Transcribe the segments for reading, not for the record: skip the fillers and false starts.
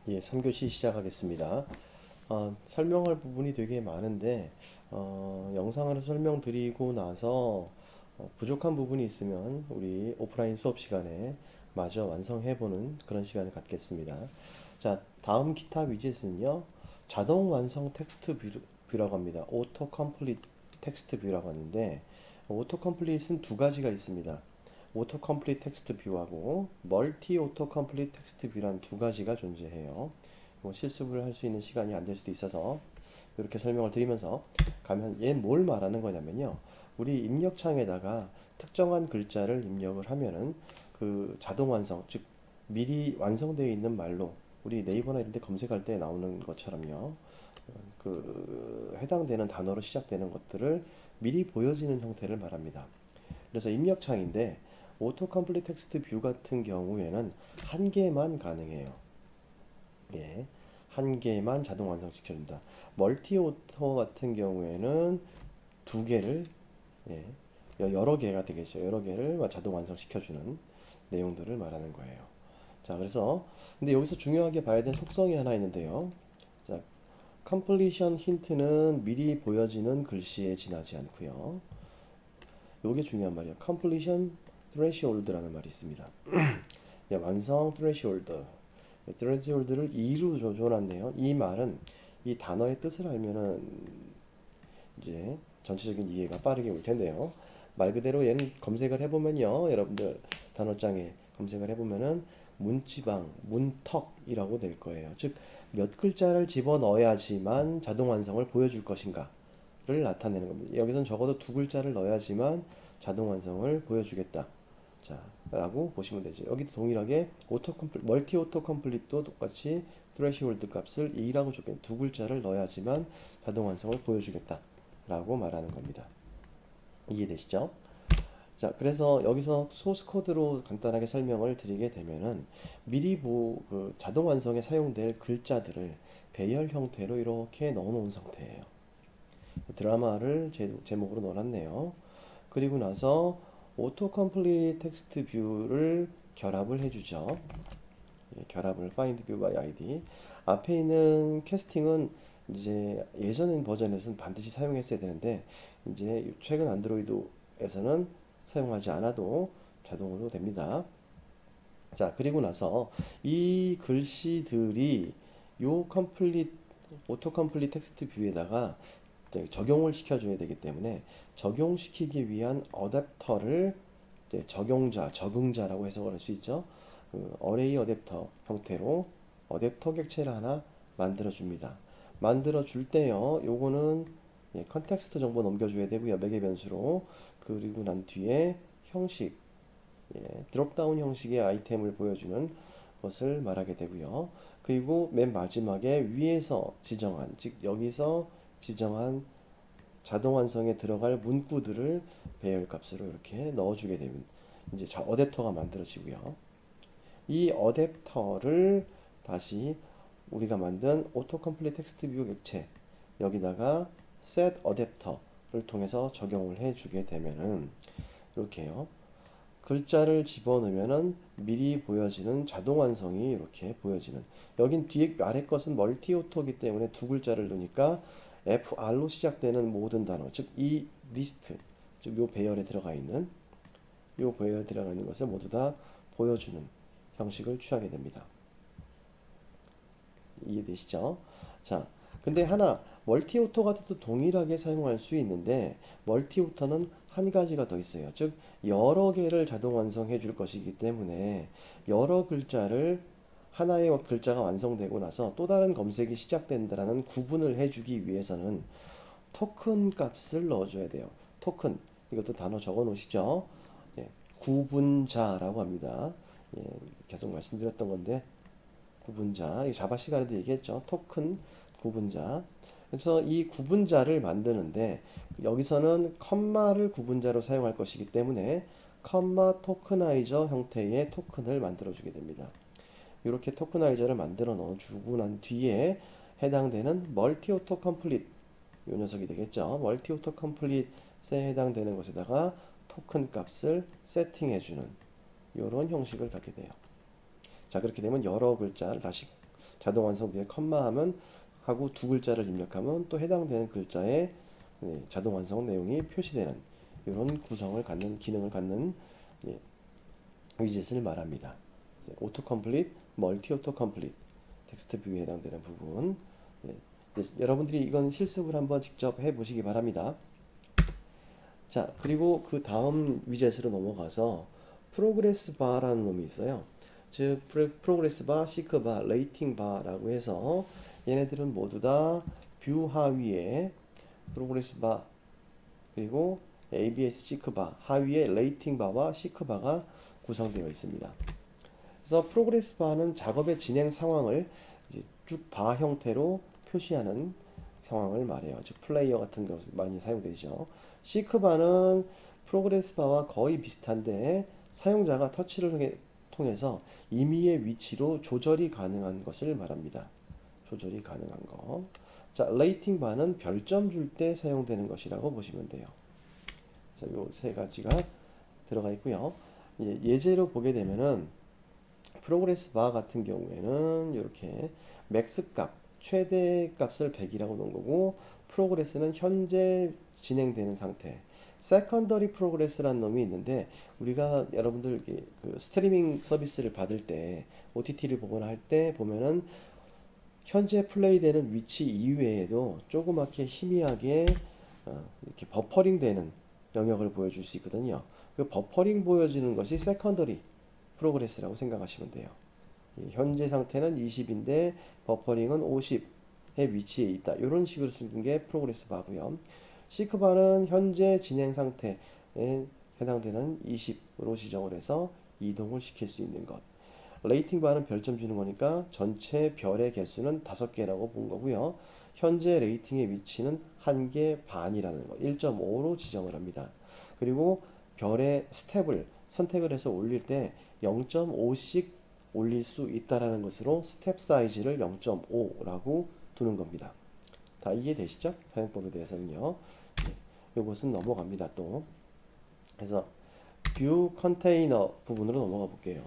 예, 3교시 시작하겠습니다. 설명할 부분이 되게 많은데, 영상으로 설명드리고 나서 부족한 부분이 있으면 우리 오프라인 수업 시간에 마저 완성해보는 그런 시간을 갖겠습니다. 자, 다음 기타 위젯은요, 자동 완성 텍스트 뷰라고 합니다. 오토 컴플리트 텍스트 뷰라고 하는데, 오토 컴플리트는 두 가지가 있습니다. 오토 컴플리트 텍스트 뷰하고 멀티 오토 컴플리트 텍스트 뷰란 두 가지가 존재해요. 실습을 할 수 있는 시간이 안 될 수도 있어서 이렇게 설명을 드리면서 가면 얘 뭘 말하는 거냐면요. 우리 입력창에다가 특정한 글자를 입력을 하면은 그 자동 완성, 즉 미리 완성되어 있는 말로 우리 네이버나 이런 데 검색할 때 나오는 것처럼요. 그 해당되는 단어로 시작되는 것들을 미리 보여지는 형태를 말합니다. 그래서 입력창인데 오토 컴플리트 텍스트 뷰 같은 경우에는 한 개만 가능해요. 예. 한 개만 자동 완성시켜준다. 멀티 오토 같은 경우에는 두 개를, 예, 여러 개가 되겠죠. 여러 개를 자동 완성시켜주는 내용들을 말하는 거예요. 자, 그래서 근데 여기서 중요하게 봐야 되는 속성이 하나 있는데요. 자, 컴플리션 힌트는 미리 보여지는 글씨에 지나지 않고요. 요게 중요한 말이에요. completion threshold라는 말이 있습니다. 완성 threshold. threshold를 2로 줘놨네요. 이 말은 이 단어의 뜻을 알면은 이제 전체적인 이해가 빠르게 올 텐데요. 말 그대로 얘는 검색을 해보면요. 여러분들 단어장에 검색을 해보면은 문지방, 문턱이라고 될 거예요. 즉, 몇 글자를 집어넣어야지만 자동 완성을 보여줄 것인가 를 나타내는 겁니다. 여기서는 적어도 두 글자를 넣어야지만 자동 완성을 보여주겠다. 자, 라고 보시면 되죠. 여기도 동일하게 멀티 오토 컴플릿도 똑같이 threshold 값을 2라고 줬겠네. 두 글자를 넣어야지만 자동 완성을 보여주겠다. 라고 말하는 겁니다. 이해되시죠? 자, 그래서 여기서 소스 코드로 간단하게 설명을 드리게 되면은 미리 그 자동 완성에 사용될 글자들을 배열 형태로 이렇게 넣어 놓은 상태예요. 드라마를 제목으로 넣어놨네요. 그리고 나서 오토 컴플리트 텍스트 뷰를 결합을 해주죠. 예, 결합을 find view by id. 앞에 있는 캐스팅은 이제 예전 버전에서는 반드시 사용했어야 되는데 이제 최근 안드로이드에서는 사용하지 않아도 자동으로 됩니다. 자, 그리고 나서 이 글씨들이 요 오토 컴플리트 텍스트 뷰에다가 적용을 시켜줘야 되기 때문에 적용시키기 위한 어댑터를 적용자, 적응자라고 해석을 할 수 있죠. 그 어레이 어댑터 형태로 어댑터 객체를 하나 만들어 줍니다. 만들어 줄 때요, 요거는 컨텍스트 정보 넘겨줘야 되고요, 매개 변수로. 그리고 난 뒤에 형식, 드롭다운 형식의 아이템을 보여주는 것을 말하게 되고요. 그리고 맨 마지막에 위에서 지정한, 즉 여기서 지정한 자동 완성에 들어갈 문구들을 배열 값으로 이렇게 넣어주게 되면 이제 어댑터가 만들어지고요. 이 어댑터를 다시 우리가 만든 오토 컴플리트 텍스트 뷰 객체 여기다가 set 어댑터를 통해서 적용을 해주게 되면은 이렇게요. 글자를 집어넣으면은 미리 보여지는 자동 완성이 이렇게 보여지는. 여긴 뒤에 아래 것은 멀티 오토기 때문에 두 글자를 넣으니까 FR로 시작되는 모든 단어, 즉 이 리스트, 즉 요 배열에 들어가 있는 요 배열에 들어가 있는 것을 모두 다 보여주는 형식을 취하게 됩니다. 이해되시죠? 자, 근데 하나 멀티 오토 같은 동일하게 사용할 수 있는데 멀티 오토는 한 가지가 더 있어요. 즉 여러 개를 자동 완성해 줄 것이기 때문에 여러 글자를 하나의 글자가 완성되고 나서 또 다른 검색이 시작된다라는 구분을 해주기 위해서는 토큰 값을 넣어줘야 돼요. 토큰, 이것도 단어 적어 놓으시죠. 예, 구분자라고 합니다. 예, 계속 말씀드렸던 건데 구분자, 이 자바 시간에도 얘기했죠. 토큰 구분자. 그래서 이 구분자를 만드는데 여기서는 컴마를 구분자로 사용할 것이기 때문에 컴마 토크나이저 형태의 토큰을 만들어 주게 됩니다. 이렇게 토크나이저를 만들어 넣어 주고 난 뒤에 해당되는 멀티 오토 컴플릿 이 녀석이 되겠죠. 멀티 오토 컴플릿에 해당되는 것에다가 토큰 값을 세팅해 주는 이런 형식을 갖게 돼요. 자, 그렇게 되면 여러 글자를 다시 자동 완성 뒤에 컴마 하면 하고 두 글자를 입력하면 또 해당되는 글자에 자동 완성 내용이 표시되는 이런 구성을 갖는 기능을 갖는 예, 위젯을 말합니다. 오토 컴플릿, 멀티 오토 컴플릿, 텍스트 뷰에 해당되는 부분. 예, 여러분들이 이건 실습을 한번 직접 해보시기 바랍니다. 자, 그리고 그 다음 위젯으로 넘어가서 프로그레스 바라는 놈이 있어요. 즉 프로그레스 바, 시크 바, 레이팅 바라고 해서 얘네들은 모두 다 뷰 하위에 프로그레스 바 그리고 ABS 시크 바 하위에 레이팅 바와 시크 바가 구성되어 있습니다. 그래서 프로그레스 바는 작업의 진행 상황을 쭉 바 형태로 표시하는 상황을 말해요. 즉 플레이어 같은 것이 많이 사용되죠. 시크 바는 프로그레스 바와 거의 비슷한데 사용자가 터치를 통해서 임의의 위치로 조절이 가능한 것을 말합니다. 조절이 가능한 거. 자, 레이팅 바는 별점 줄 때 사용되는 것이라고 보시면 돼요. 자, 요 세 가지가 들어가 있고요. 예제로 보게 되면은 프로그레스 바 같은 경우에는 이렇게 맥스 값, 최대 값을 100이라고 놓은 거고 프로그레스는 현재 진행되는 상태. 세컨더리 프로그레스라는 놈이 있는데 우리가 여러분들 그 스트리밍 서비스를 받을 때 OTT를 보거나 할 때 보면은 현재 플레이되는 위치 이외에도 조그맣게 희미하게 이렇게 버퍼링 되는 영역을 보여줄 수 있거든요. 그 버퍼링 보여주는 것이 세컨더리 프로그레스라고 생각하시면 돼요. 현재 상태는 20인데 버퍼링은 50의 위치에 있다. 이런 식으로 쓰는 게 프로그레스 바고요. 시크바는 현재 진행 상태에 해당되는 20으로 지정을 해서 이동을 시킬 수 있는 것. 레이팅 바는 별점 주는 거니까 전체 별의 개수는 5개라고 본 거고요. 현재 레이팅의 위치는 1개 반이라는 거, 1.5로 지정을 합니다. 그리고 별의 스텝을 선택을 해서 올릴 때 0.5씩 올릴 수 있다라는 것으로 스텝 사이즈를 0.5라고 두는 겁니다. 다 이해되시죠? 사용법에 대해서는요. 이것은 넘어갑니다. 또 그래서 뷰 컨테이너 부분으로 넘어가 볼게요.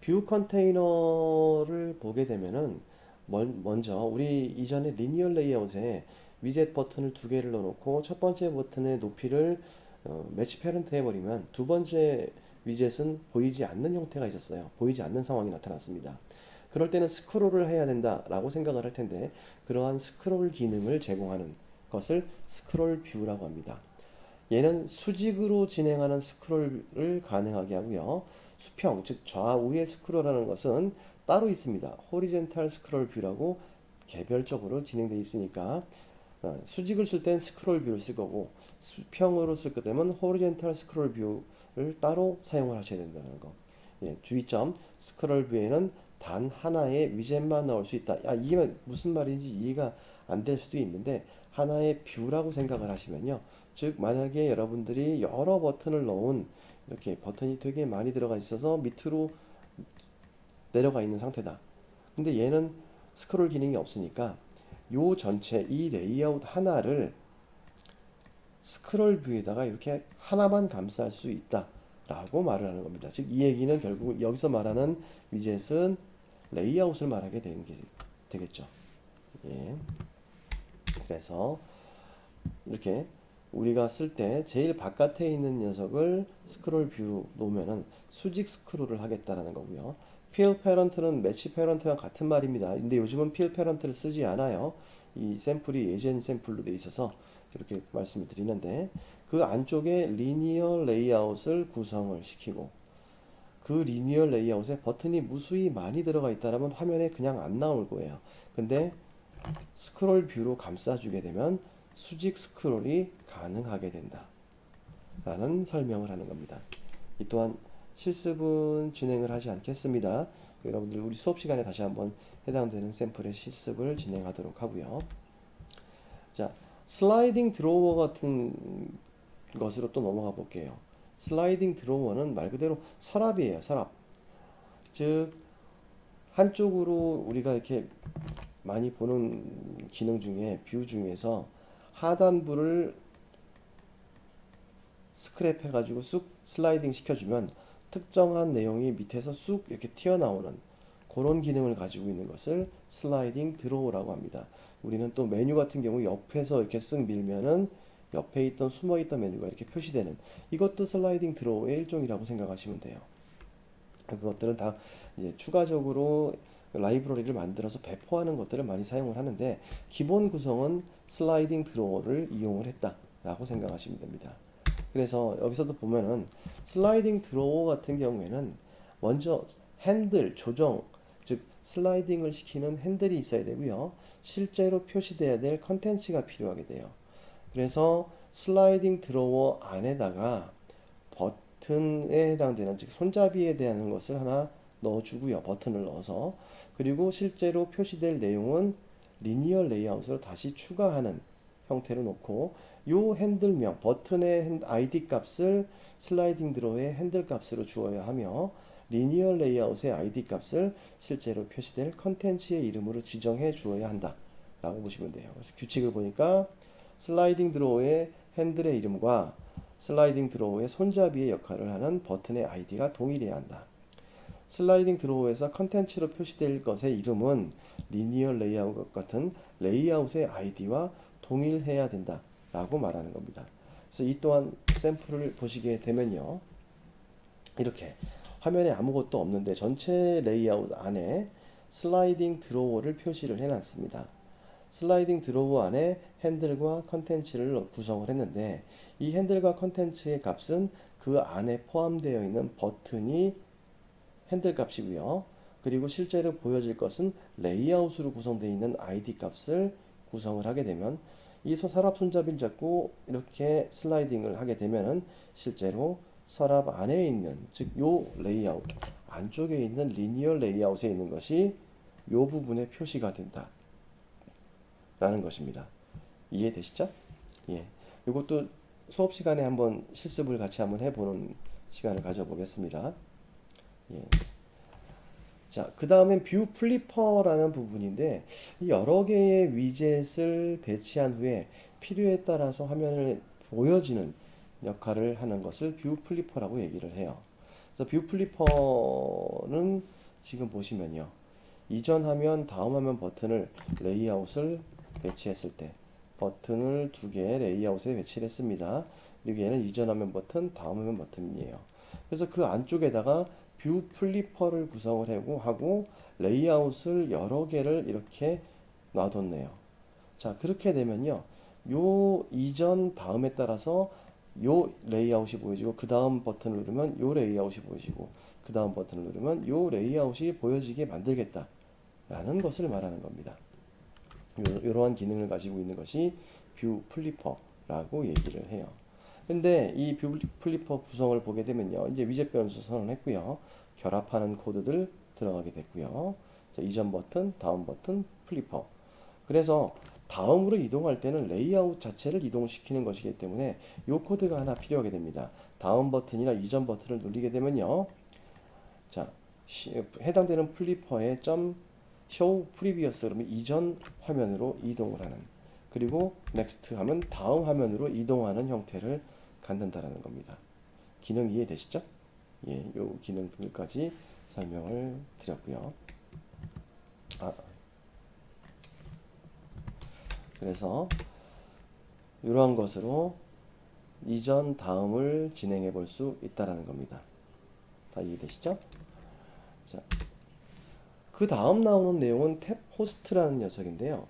뷰 컨테이너를 보게 되면은 먼저 우리 이전에 리니어 레이아웃에 위젯 버튼을 두 개를 넣어놓고 첫 번째 버튼의 높이를 매치 패런트 해버리면 두 번째 위젯은 보이지 않는 형태가 있었어요. 보이지 않는 상황이 나타났습니다. 그럴 때는 스크롤을 해야 된다라고 생각을 할 텐데 그러한 스크롤 기능을 제공하는 것을 스크롤 뷰라고 합니다. 얘는 수직으로 진행하는 스크롤을 가능하게 하고요. 수평, 즉 좌우의 스크롤하는 것은 따로 있습니다. 호리젠탈 스크롤 뷰라고 개별적으로 진행되어 있으니까 수직을 쓸 땐 스크롤 뷰를 쓸 거고 수평으로 쓸 거 되면 호리젠탈 스크롤 뷰를 따로 사용을 하셔야 된다는 거. 주의점, 스크롤 뷰에는 단 하나의 위젯만 나올 수 있다. 이게 무슨 말인지 이해가 안 될 수도 있는데 하나의 뷰라고 생각을 하시면요. 즉 만약에 여러분들이 여러 버튼을 넣은 이렇게 버튼이 되게 많이 들어가 있어서 밑으로 내려가 있는 상태다. 근데 얘는 스크롤 기능이 없으니까 요 전체 이 레이아웃 하나를 스크롤 뷰에다가 이렇게 하나만 감쌀 수 있다 라고 말을 하는 겁니다. 즉 이 얘기는 결국 여기서 말하는 위젯은 레이아웃을 말하게 되는 게 되겠죠. 예. 그래서 이렇게 우리가 쓸 때 제일 바깥에 있는 녀석을 스크롤 뷰 놓으면은 수직 스크롤을 하겠다라는 거고요. 필 패런트는 매치 패런트랑 같은 말입니다. 근데 요즘은 필 패런트를 쓰지 않아요. 이 샘플이 예전 샘플로 돼 있어서 이렇게 말씀을 드리는데 그 안쪽에 리니어 레이아웃을 구성을 시키고 그 리니어 레이아웃에 버튼이 무수히 많이 들어가 있다면 화면에 그냥 안 나올 거예요. 근데 스크롤 뷰로 감싸주게 되면 수직 스크롤이 가능하게 된다 라는 설명을 하는 겁니다. 이 또한 실습은 진행을 하지 않겠습니다. 여러분들 우리 수업 시간에 다시 한번 해당되는 샘플의 실습을 진행하도록 하고요. 자, 슬라이딩 드로워 같은 것으로 또 넘어가 볼게요. 슬라이딩 드로워는 말 그대로 서랍이에요. 서랍. 즉 한쪽으로 우리가 이렇게 많이 보는 기능 중에 뷰 중에서 하단부를 스크랩 해가지고 쑥 슬라이딩 시켜주면 특정한 내용이 밑에서 쑥 이렇게 튀어나오는 그런 기능을 가지고 있는 것을 슬라이딩 드로우라고 합니다. 우리는 또 메뉴 같은 경우 옆에서 이렇게 쓱 밀면은 옆에 있던 숨어 있던 메뉴가 이렇게 표시되는, 이것도 슬라이딩 드로우의 일종이라고 생각하시면 돼요. 그것들은 다 이제 추가적으로 라이브러리를 만들어서 배포하는 것들을 많이 사용을 하는데, 기본 구성은 슬라이딩 드로어를 이용을 했다라고 생각하시면 됩니다. 그래서 여기서도 보면은 슬라이딩 드로어 같은 경우에는 먼저 핸들 조정, 즉 슬라이딩을 시키는 핸들이 있어야 되고요. 실제로 표시돼야 될 컨텐츠가 필요하게 돼요. 그래서 슬라이딩 드로어 안에다가 버튼에 해당되는, 즉 손잡이에 대한 것을 하나 넣어주고요. 버튼을 넣어서. 그리고 실제로 표시될 내용은 리니어 레이아웃으로 다시 추가하는 형태로 놓고, 요 핸들명 버튼의 ID 값을 슬라이딩 드로우의 핸들 값으로 주어야 하며, 리니어 레이아웃의 ID 값을 실제로 표시될 컨텐츠의 이름으로 지정해 주어야 한다 라고 보시면 돼요. 그래서 규칙을 보니까 슬라이딩 드로우의 핸들의 이름과 슬라이딩 드로우의 손잡이의 역할을 하는 버튼의 아이디가 동일해야 한다. 슬라이딩 드로우에서 컨텐츠로 표시될 것의 이름은 리니어 레이아웃 같은 레이아웃의 아이디와 동일해야 된다 라고 말하는 겁니다. 그래서 이 또한 샘플을 보시게 되면요, 이렇게 화면에 아무것도 없는데 전체 레이아웃 안에 슬라이딩 드로우를 표시를 해놨습니다. 슬라이딩 드로우 안에 핸들과 컨텐츠를 구성을 했는데, 이 핸들과 컨텐츠의 값은 그 안에 포함되어 있는 버튼이 핸들 값이고요. 그리고 실제로 보여질 것은 레이아웃으로 구성되어 있는 ID 값을 구성을 하게 되면, 이 서랍 손잡이를 잡고 이렇게 슬라이딩을 하게 되면은 실제로 서랍 안에 있는, 즉 요 레이아웃 안쪽에 있는 리니어 레이아웃에 있는 것이 요 부분에 표시가 된다 라는 것입니다. 이해되시죠? 예. 이것도 수업 시간에 한번 실습을 같이 한번 해보는 시간을 가져보겠습니다. 예. 자, 그 다음엔 뷰 플리퍼라는 부분인데, 여러 개의 위젯을 배치한 후에 필요에 따라서 화면을 보여지는 역할을 하는 것을 뷰 플리퍼라고 얘기를 해요. 그래서 뷰 플리퍼는 지금 보시면요, 이전 화면, 다음 화면 버튼을 레이아웃을 배치했을 때 버튼을 두 개 레이아웃에 배치를 했습니다. 그리고 얘는 이전 화면 버튼, 다음 화면 버튼이에요. 그래서 그 안쪽에다가 뷰 플리퍼를 구성을 하고 레이아웃을 여러 개를 이렇게 놔뒀네요. 자, 그렇게 되면요, 요 이전 다음에 따라서 요 레이아웃이 보여지고, 그 다음 버튼을 누르면 요 레이아웃이 보여지고, 그 다음 버튼을 누르면 요 레이아웃이 보여지게 만들겠다 라는 것을 말하는 겁니다. 이러한 기능을 가지고 있는 것이 뷰 플리퍼라고 얘기를 해요. 근데 이 뷰 플리퍼 구성을 보게 되면요, 이제 위젯 변수 선언했고요, 결합하는 코드들 들어가게 됐고요. 자, 이전 버튼, 다음 버튼, 플리퍼. 그래서 다음으로 이동할 때는 레이아웃 자체를 이동시키는 것이기 때문에 이 코드가 하나 필요하게 됩니다. 다음 버튼이나 이전 버튼을 누르게 되면요, 자, 해당되는 플리퍼의 점 show previous, 그러면 이전 화면으로 이동을 하는, 그리고 next 하면 다음 화면으로 이동하는 형태를 갖는다라는 겁니다. 기능 이해되시죠? 예, 요 기능들까지 설명을 드렸고요. 그래서 이러한 것으로 이전 다음을 진행해 볼 수 있다라는 겁니다. 다 이해되시죠? 자, 그 다음 나오는 내용은 탭 호스트라는 녀석인데요.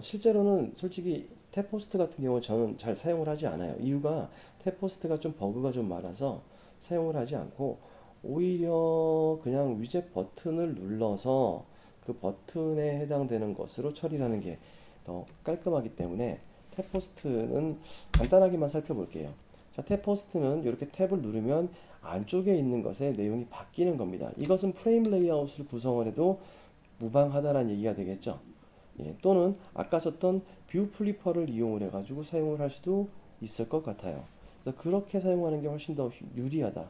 실제로는 솔직히 탭 호스트 같은 경우는 저는 잘 사용을 하지 않아요. 이유가 탭 호스트가 좀 버그가 좀 많아서 사용을 하지 않고, 오히려 그냥 위젯 버튼을 눌러서 그 버튼에 해당되는 것으로 처리하는 게 더 깔끔하기 때문에 탭 호스트는 간단하게만 살펴볼게요. 자, 탭 호스트는 이렇게 탭을 누르면 안쪽에 있는 것의 내용이 바뀌는 겁니다. 이것은 프레임 레이아웃을 구성을 해도 무방하다라는 얘기가 되겠죠. 예, 또는 아까 썼던 뷰 플리퍼를 이용을 해가지고 사용을 할 수도 있을 것 같아요. 그래서 그렇게 사용하는 게 훨씬 더 유리하다.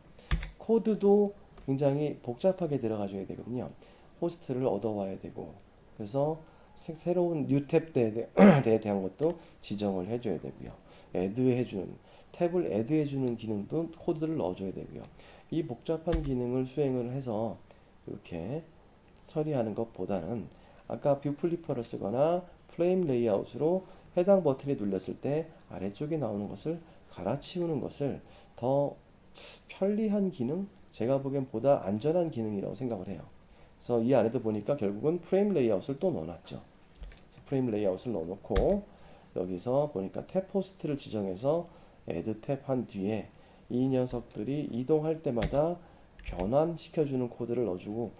코드도 굉장히 복잡하게 들어가줘야 되거든요. 호스트를 얻어와야 되고, 그래서 새로운 뉴 탭에 대한 것도 지정을 해줘야 되고요. 애드해주는, 탭을 애드해주는 기능도 코드를 넣어줘야 되고요. 이 복잡한 기능을 수행을 해서 이렇게 처리하는 것보다는 아까 뷰 플리퍼를 쓰거나 프레임 레이아웃으로 해당 버튼이 눌렸을 때 아래쪽에 나오는 것을 갈아치우는 것을 더 편리한 기능, 제가 보기엔 보다 안전한 기능이라고 생각을 해요. 그래서 이 안에도 보니까 결국은 프레임 레이아웃을 또 넣어놨죠. 그래서 프레임 레이아웃을 넣어놓고 여기서 보니까 탭 포스트를 지정해서 애드 탭 한 뒤에 이 녀석들이 이동할 때마다 변환시켜주는 코드를 넣어주고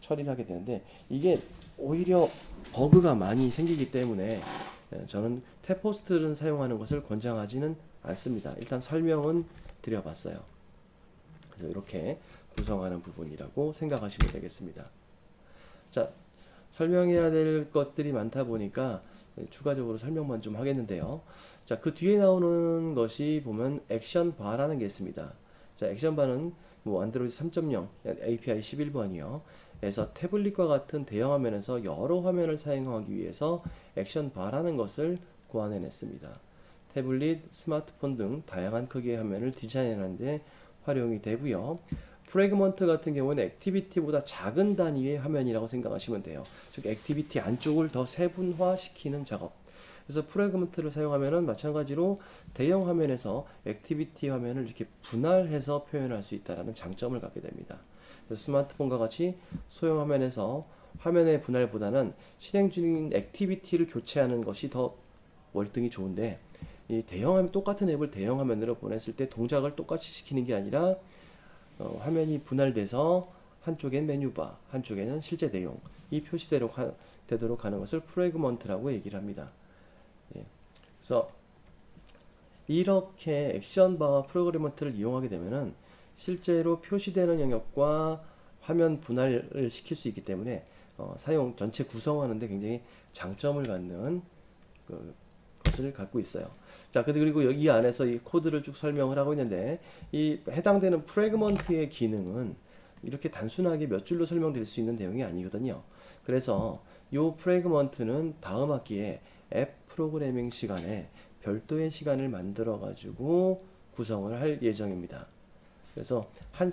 처리를 하게 되는데, 이게 오히려 버그가 많이 생기기 때문에 저는 탭 포스트를 사용하는 것을 권장하지는 않습니다. 일단 설명은 드려봤어요. 그래서 이렇게 구성하는 부분이라고 생각하시면 되겠습니다. 자, 설명해야 될 것들이 많다 보니까 추가적으로 설명만 좀 하겠는데요. 자, 그 뒤에 나오는 것이 보면 액션 바라는 게 있습니다. 자, 액션 바는 뭐 안드로이드 3.0 API 11번이요. 에서 태블릿과 같은 대형 화면에서 여러 화면을 사용하기 위해서 액션 바라는 것을 고안해냈습니다. 태블릿, 스마트폰 등 다양한 크기의 화면을 디자인하는 데 활용이 되고요. 프래그먼트 같은 경우는 액티비티보다 작은 단위의 화면이라고 생각하시면 돼요. 즉 액티비티 안쪽을 더 세분화시키는 작업. 그래서 프래그먼트를 사용하면은 마찬가지로 대형 화면에서 액티비티 화면을 이렇게 분할해서 표현할 수 있다는 장점을 갖게 됩니다. 그래서 스마트폰과 같이 소형 화면에서 화면의 분할보다는 실행 중인 액티비티를 교체하는 것이 더 월등히 좋은데, 이 대형 화면, 똑같은 앱을 대형 화면으로 보냈을 때 동작을 똑같이 시키는 게 아니라 화면이 분할돼서 한쪽엔 메뉴바, 한쪽에는 실제 내용, 이 표시대로 되도록 하는 것을 프래그먼트라고 얘기를 합니다. 예. 그래서 이렇게 액션바와 프래그먼트를 이용하게 되면은 실제로 표시되는 영역과 화면 분할을 시킬 수 있기 때문에 사용 전체 구성하는데 굉장히 장점을 갖는 그 것을 갖고 있어요. 자, 그리고 이 안에서 이 코드를 쭉 설명을 하고 있는데, 이 해당되는 프래그먼트의 기능은 이렇게 단순하게 몇 줄로 설명드릴 수 있는 내용이 아니거든요. 그래서 이 프래그먼트는 다음 학기에 앱 프로그래밍 시간에 별도의 시간을 만들어 가지고 구성을 할 예정입니다. 그래서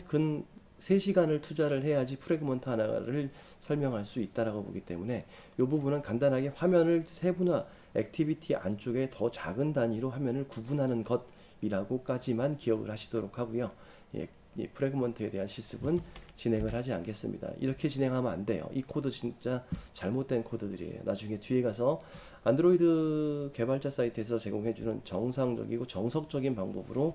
근 3시간을 투자를 해야지 프래그먼트 하나를 설명할 수 있다라고 보기 때문에 이 부분은 간단하게 화면을 세분화, 액티비티 안쪽에 더 작은 단위로 화면을 구분하는 것이라고까지만 기억을 하시도록 하고요. 예, 이 프래그먼트에 대한 실습은 진행을 하지 않겠습니다. 이렇게 진행하면 안 돼요. 이 코드 진짜 잘못된 코드들이에요. 나중에 뒤에 가서 안드로이드 개발자 사이트에서 제공해주는 정상적이고 정석적인 방법으로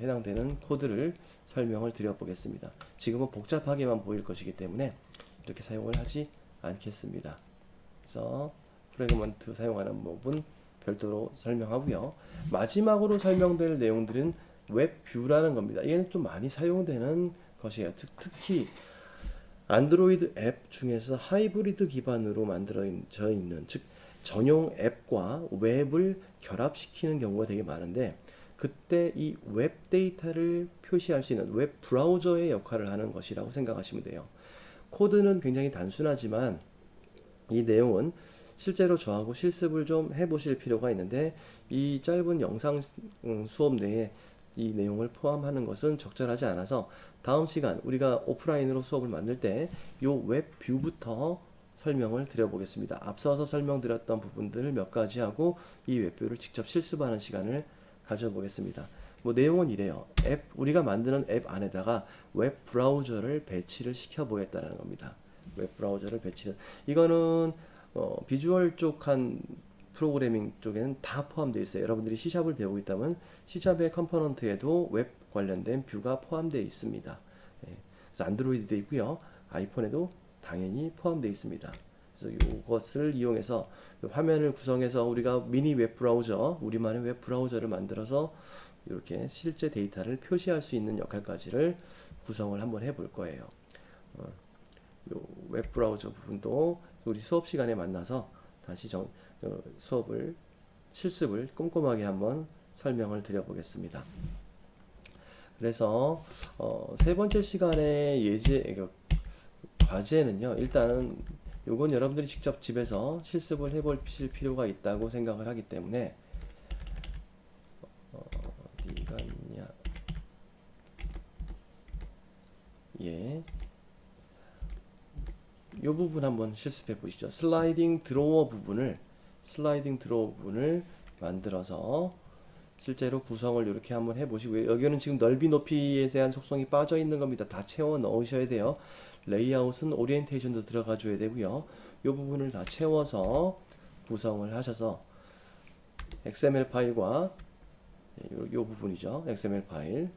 해당되는 코드를 설명을 드려보겠습니다. 지금은 복잡하게만 보일 것이기 때문에 이렇게 사용을 하지 않겠습니다. 그래서 프래그먼트 사용하는 법은 별도로 설명하고요. 마지막으로 설명될 내용들은 웹뷰라는 겁니다. 이게는 좀 많이 사용되는 것이에요. 특히 안드로이드 앱 중에서 하이브리드 기반으로 만들어져 있는, 즉 전용 앱과 웹을 결합시키는 경우가 되게 많은데, 그때 이 웹 데이터를 표시할 수 있는 웹 브라우저의 역할을 하는 것이라고 생각하시면 돼요. 코드는 굉장히 단순하지만 이 내용은 실제로 저하고 실습을 좀 해보실 필요가 있는데, 이 짧은 영상 수업 내에 이 내용을 포함하는 것은 적절하지 않아서 다음 시간 우리가 오프라인으로 수업을 만들 때 이 웹 뷰부터 설명을 드려보겠습니다. 앞서서 설명드렸던 부분들을 몇 가지 하고 이 웹뷰를 직접 실습하는 시간을 가져보겠습니다. 뭐 내용은 이래요. 우리가 만드는 앱 안에다가 웹 브라우저를 배치를 시켜보겠다는 겁니다. 웹 브라우저를 배치를, 이거는 비주얼 쪽 한 프로그래밍 쪽에는 다 포함되어 있어요. 여러분들이 C샵을 배우고 있다면 C샵의 컴포넌트에도 웹 관련된 뷰가 포함되어 있습니다. 예, 그래서 안드로이드도 있고요. 아이폰에도 당연히 포함되어 있습니다. 그래서 이것을 이용해서 화면을 구성해서 우리가 미니 웹 브라우저, 우리만의 웹 브라우저를 만들어서 이렇게 실제 데이터를 표시할 수 있는 역할까지를 구성을 한번 해볼 거예요. 웹 브라우저 부분도 우리 수업 시간에 만나서 다시 수업을 실습을 꼼꼼하게 한번 설명을 드려보겠습니다. 그래서 세 번째 시간의 과제는요, 일단은 요건 여러분들이 직접 집에서 실습을 해보실 필요가 있다고 생각을 하기 때문에 어디가 있냐, 예, 이 부분 한번 실습해 보시죠. 슬라이딩 드로워 부분을 만들어서 실제로 구성을 이렇게 한번 해보시고요. 여기는 지금 넓이 높이에 대한 속성이 빠져 있는 겁니다. 다 채워 넣으셔야 돼요. 레이아웃은 오리엔테이션도 들어가 줘야 되고요. 이 부분을 다 채워서 구성을 하셔서 XML 파일과 이 부분이죠. XML 파일을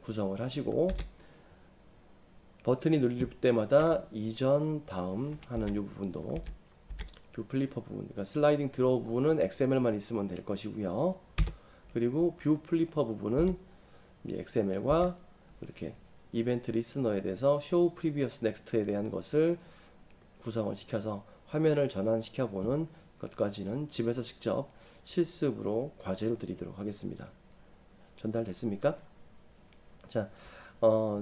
구성을 하시고 버튼이 눌릴 때마다 이전 다음 하는 이 부분도 뷰 플리퍼 부분, 그러니까 슬라이딩 드로우 부분은 XML만 있으면 될 것이고요. 그리고 뷰 플리퍼 부분은 XML과 이렇게 이벤트 리스너에 대해서 show previous next에 대한 것을 구성을 시켜서 화면을 전환시켜 보는 것까지는 집에서 직접 실습으로 과제로 드리도록 하겠습니다. 전달됐습니까? 자,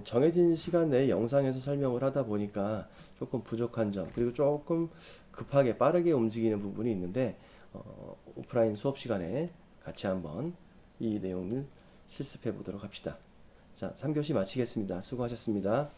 정해진 시간 내에 영상에서 설명을 하다 보니까 조금 부족한 점, 그리고 조금 급하게 빠르게 움직이는 부분이 있는데, 오프라인 수업 시간에 같이 한번 이 내용을 실습해 보도록 합시다. 자, 3교시 마치겠습니다. 수고하셨습니다.